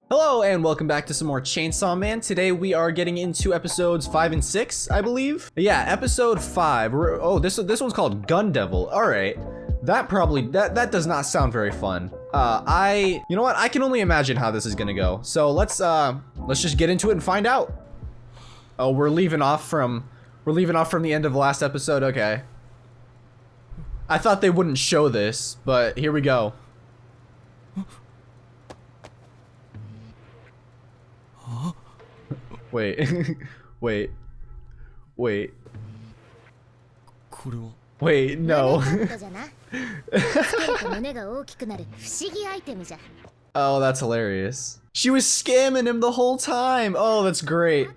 Hello and welcome back to some more Chainsaw Man. Today we are getting into episodes 5 and 6, I believe. Yeah, episode 5. Oh, this one's called Gun Devil. All right. That does not sound very fun. You know what? I can only imagine how this is gonna go. So let's just get into it and find out. Oh, we're leaving off from the end of the last episode. Okay. I thought they wouldn't show this, but here we go. Wait. Wait, no. Oh, that's hilarious. She was scamming him the whole time. Oh, that's great.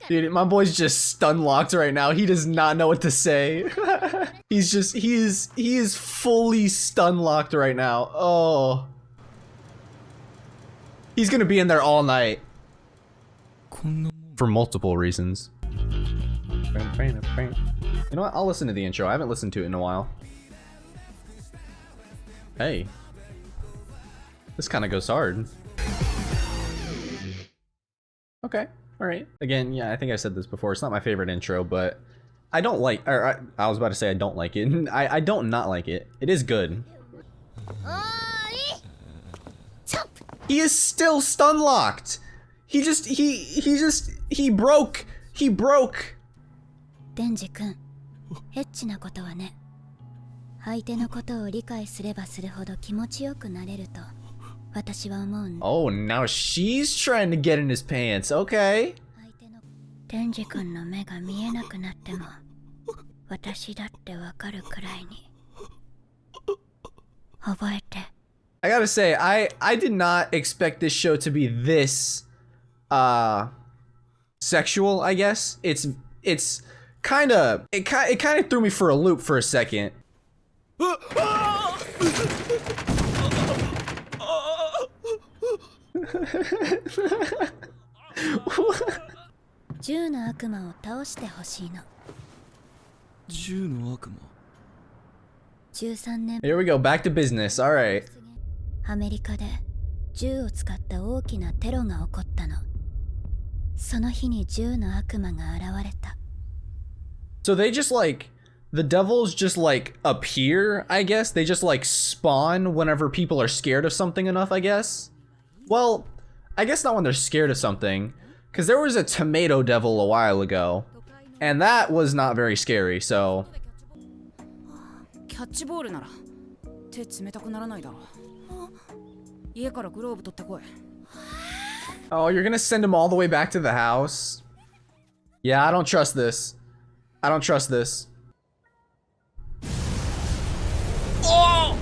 Dude, my boy's just stun locked right now. He does not know what to say. he is fully stun locked right now. Oh. He's gonna be in there all night. For multiple reasons. You know what? I'll listen to the intro. I haven't listened to it in a while. Hey. This kind of goes hard. Okay, alright. Again, yeah, I think I said this before. It's not my favorite intro, but I don't like, or I was about to say I don't like it. I don't not like it. It is good. He is still stun locked. He broke. He broke. DENJI-kun, エッチなことはね、相手のことを理解すればするほど気持ちよくなれると私は思うんだ。Oh, now she's trying to get in his pants. Okay. DENJI-kunの目が見えなくなっても私だってわかるくらいに覚えて。I gotta say, I did not expect this show to be this sexual, I guess. It kind of threw me for a loop for a second. Here we go, back to business. All right. アメリカで銃を使った大きなテロが起こったの。その日に銃の悪魔が現れた。So they just like, the devils just like appear, I guess? They just like spawn whenever people are scared of something enough, I guess? Well, I guess not when they're scared of something, because there was a tomato devil a while ago, and that was not very scary, so... Oh, you're gonna send him all the way back to the house? Yeah, I don't trust this. I don't trust this. Oh!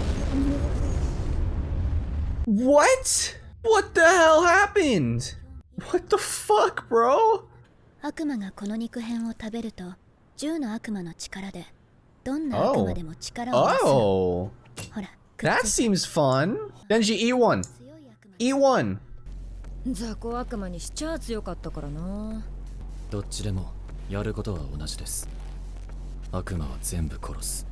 What? What the hell happened? What the fuck, bro? 悪魔がこの肉片を食べると、銃の悪魔の力でどんな悪魔でも力を出す。ほら、that seems fun. Denji, eat one. Eat one. 雑魚悪魔にしちゃ強かったからな。どっちでもやることは同じです。悪魔は全部殺す。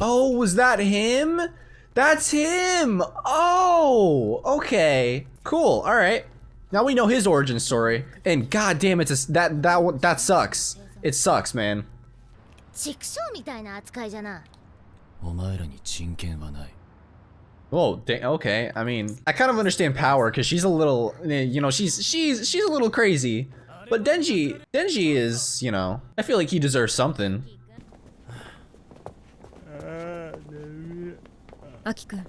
Oh, was that him? That's him! Oh, okay. Cool, alright. Now we know his origin story. And god damn it, that sucks. It sucks, man. 畜生みたいな扱いじゃな。お前らに人権はない。 Oh, okay. I mean, I kind of understand Power because she's a little, you know, she's a little crazy. But Denji is, you know, I feel like he deserves something. Aki-kun.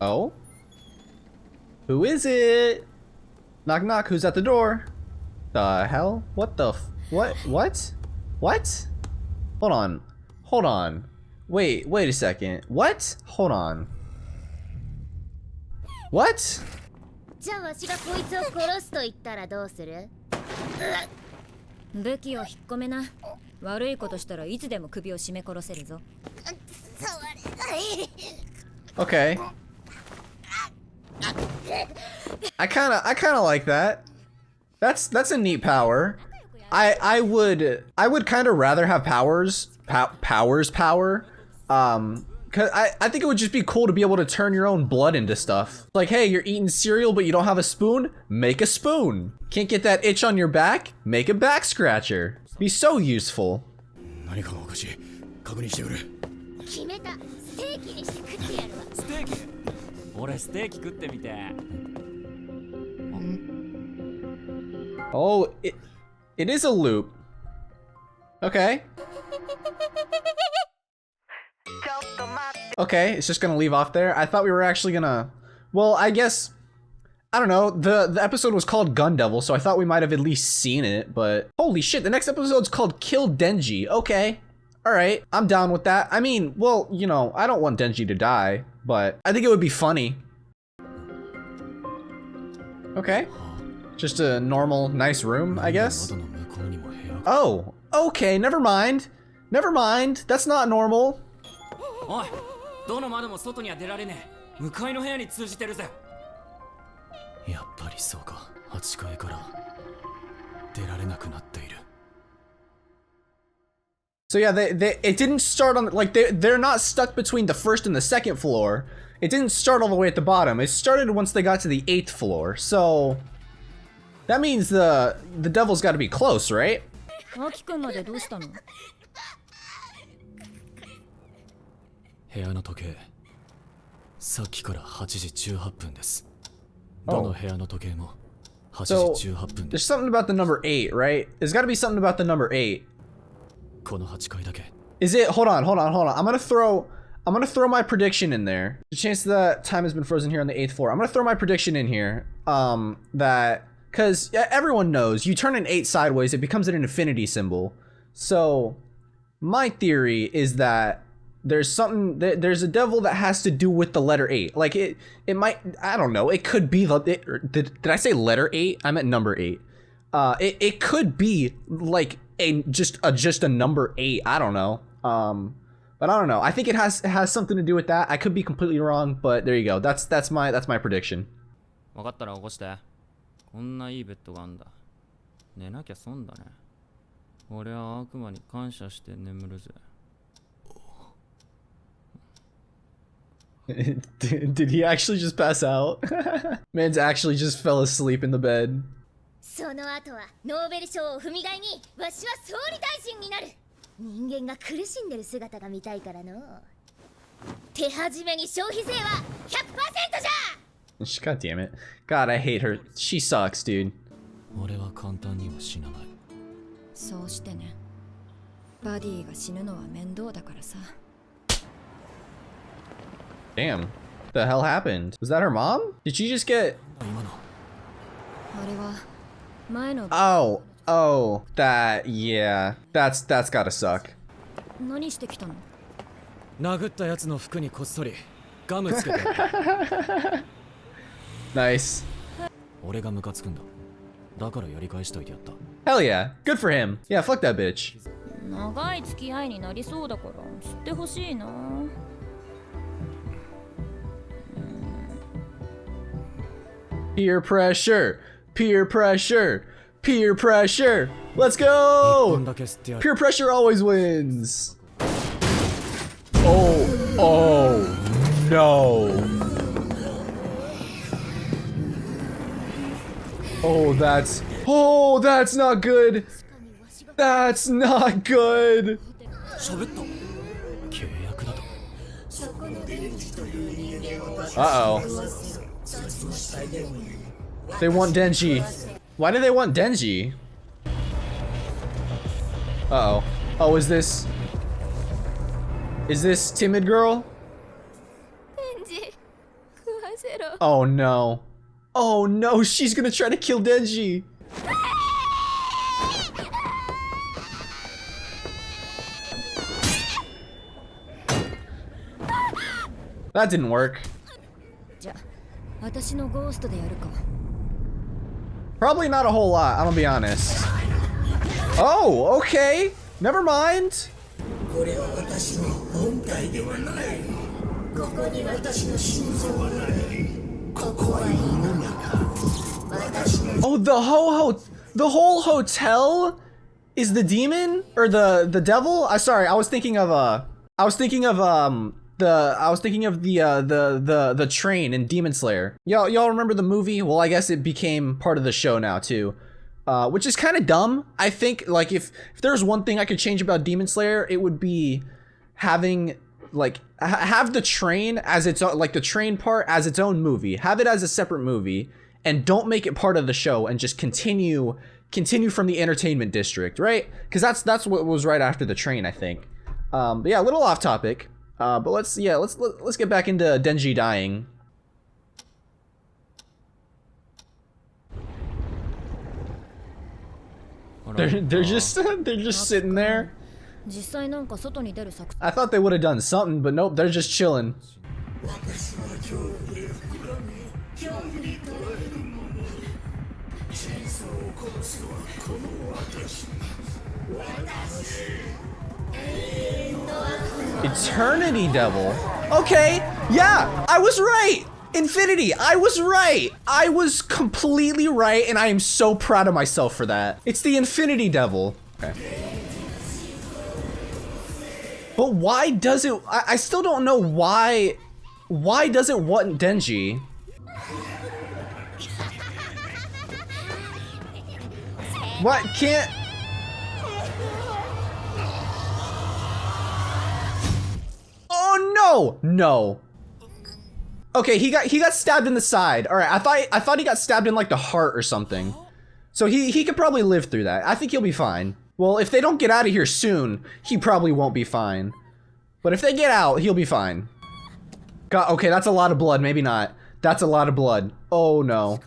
Oh? Who is it? Knock knock, who's at the door? The hell? What the what? What? Hold on. Wait a second. What? Hold on. What? じゃあわしがこいつを殺すと言ったらどうする？武器を引っ込めな。悪いことしたらいつでも首を絞め殺せるぞ。Okay. I kind of like that. That's a neat power. I would kind of rather have power. Cause I think it would just be cool to be able to turn your own blood into stuff. Like, hey, you're eating cereal but you don't have a spoon? Make a spoon. Can't get that itch on your back? Make a back scratcher. Be so useful. 何かがおかしい。確認してくれ。決めた。ステーキにして食ってやるわ。ステーキ？俺ステーキ食ってみて。Oh, it is a loop. Okay. Okay, it's just gonna leave off there. I thought we were actually gonna... Well, I guess... I don't know. The episode was called Gun Devil, so I thought we might have at least seen it, but... Holy shit, the next episode's called Kill Denji. Okay. Alright, I'm down with that. I mean, well, you know, I don't want Denji to die, but I think it would be funny. Okay. Just a normal, nice room, I guess. Oh, okay, never mind. Never mind. That's not normal. おい、どの窓も外には出られねえ。向かいの部屋に通じてるぜ。やっぱりそうか。8階から出られなくなっている。 So yeah, it didn't start on, like, they're not stuck between the first and the second floor. It didn't start all the way at the bottom. It started once they got to the 8th floor. So that means the devil's got to be close, right? アキくんまでどうしたの？部屋の時計、さっきから8時18分です。どの部屋の時計も8時18分です。There's something about the number 8, right? There's got to be something about the number 8. この8階だけ。Is it? Hold on. I'm gonna throw my prediction in there. The chance that time has been frozen here on the 8th floor. I'm gonna throw my prediction in here. That because everyone knows you turn an 8 sideways, it becomes an infinity symbol. So my theory is that there's something, there's a devil that has to do with the letter 8. Like it might, I don't know, it could be did I say letter 8? I meant number 8. It could be like just a number 8. I don't know. But I don't know. I think it has something to do with that. I could be completely wrong, but there you go. That's my prediction. 分かったら起こして。こんないいベッドがあんだ。寝なきゃ損だね。俺は悪魔に感謝して眠るぜ。Did he actually just pass out? Man's actually just fell asleep in the bed. その後はノーベル賞を踏み台にわしは総理大臣になる。人間が苦しんでる姿が見たいからの。手始めに消費税は 100% じゃ。 God damn it. God, I hate her. She sucks, dude. 俺は簡単には死なない。そうしてね。バディが死ぬのは面倒だからさ。 Damn. What the hell happened? Was that her mom? Did she just get... 今の。あれは前の。 Oh, that, yeah. That's gotta suck. 何してきたの？殴ったやつの服にこっそりガムつけて。Nice. 俺がムカつくんだ。だからやり返しといてやった。 Hell yeah. Good for him. Yeah, fuck that bitch. 長い付き合いになりそうだから知ってほしいな。Peer pressure. Peer pressure. Peer pressure. Let's go. Peer pressure always wins. Oh no. Oh, that's not good. That's not good. Uh-oh. They want Denji. Why do they want Denji? Uh-oh. Oh, is this timid girl? Oh no. Oh no, she's gonna try to kill Denji. That didn't work. Probably not a whole lot, I'm gonna be honest. Oh, okay. Never mind. Oh, the whole hotel is the demon or the devil? Sorry, I was thinking of the train in Demon Slayer. Y'all remember the movie? Well, I guess it became part of the show now too. Which is kind of dumb. I think like if there's one thing I could change about Demon Slayer, it would be having like have the train as its own, like the train part as its own movie. Have it as a separate movie and don't make it part of the show and just continue from the entertainment district, right? Because that's what was right after the train, I think. But yeah, a little off topic. But let's get back into Denji dying. They're just sitting there. I thought they would have done something, but nope, they're just chilling. Eternity Devil. Okay, yeah, I was right. Infinity, I was right. I was completely right, and I am so proud of myself for that. It's the Infinity Devil. Okay. But why does it? I still don't know why. Why does it want Denji? What can't? Oh no! Okay, he got stabbed in the side. All right, I thought he got stabbed in like the heart or something. So he could probably live through that. I think he'll be fine. Well, if they don't get out of here soon, he probably won't be fine. But if they get out, he'll be fine. God, okay, that's a lot of blood. Maybe not. That's a lot of blood. Oh no.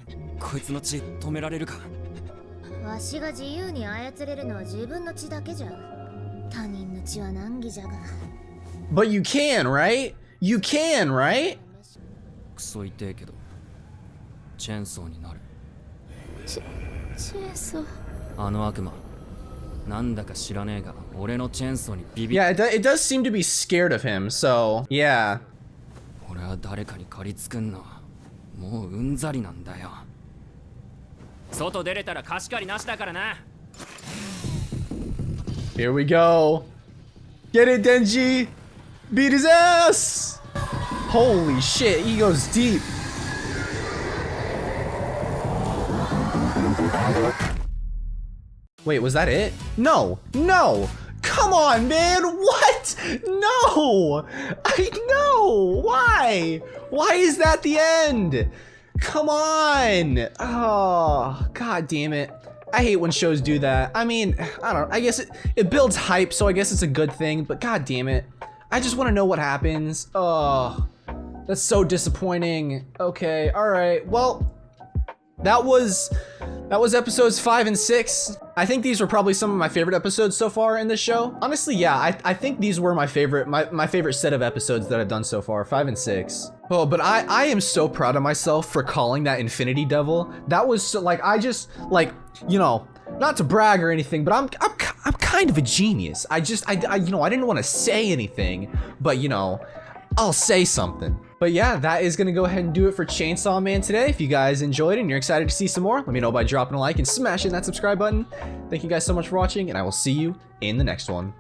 But you can, right? You can, right? Yeah, it does seem to be scared of him, so yeah. Here we go. Get it, Denji! Beat his ass! Holy shit, he goes deep. Wait, was that it? No, no! Come on, man! What? No! No! Why? Why is that the end? Come on! Oh, god damn it. I hate when shows do that. I mean, I don't know. I guess it builds hype, so I guess it's a good thing, but god damn it. I just want to know what happens. Oh, that's so disappointing. Okay, alright. Well, that was episodes 5 and 6. I think these were probably some of my favorite episodes so far in this show. Honestly, yeah, I think these were my favorite set of episodes that I've done so far, 5 and 6. Oh, but I am so proud of myself for calling that Infinity Devil. That was so, like, I just, like, you know, not to brag or anything, but I'm kind of a genius. I you know, I didn't want to say anything, but you know, I'll say something. But yeah, that is gonna go ahead and do it for Chainsaw Man today. If you guys enjoyed it and you're excited to see some more, let me know by dropping a like and smashing that subscribe button. Thank you guys so much for watching, and I will see you in the next one.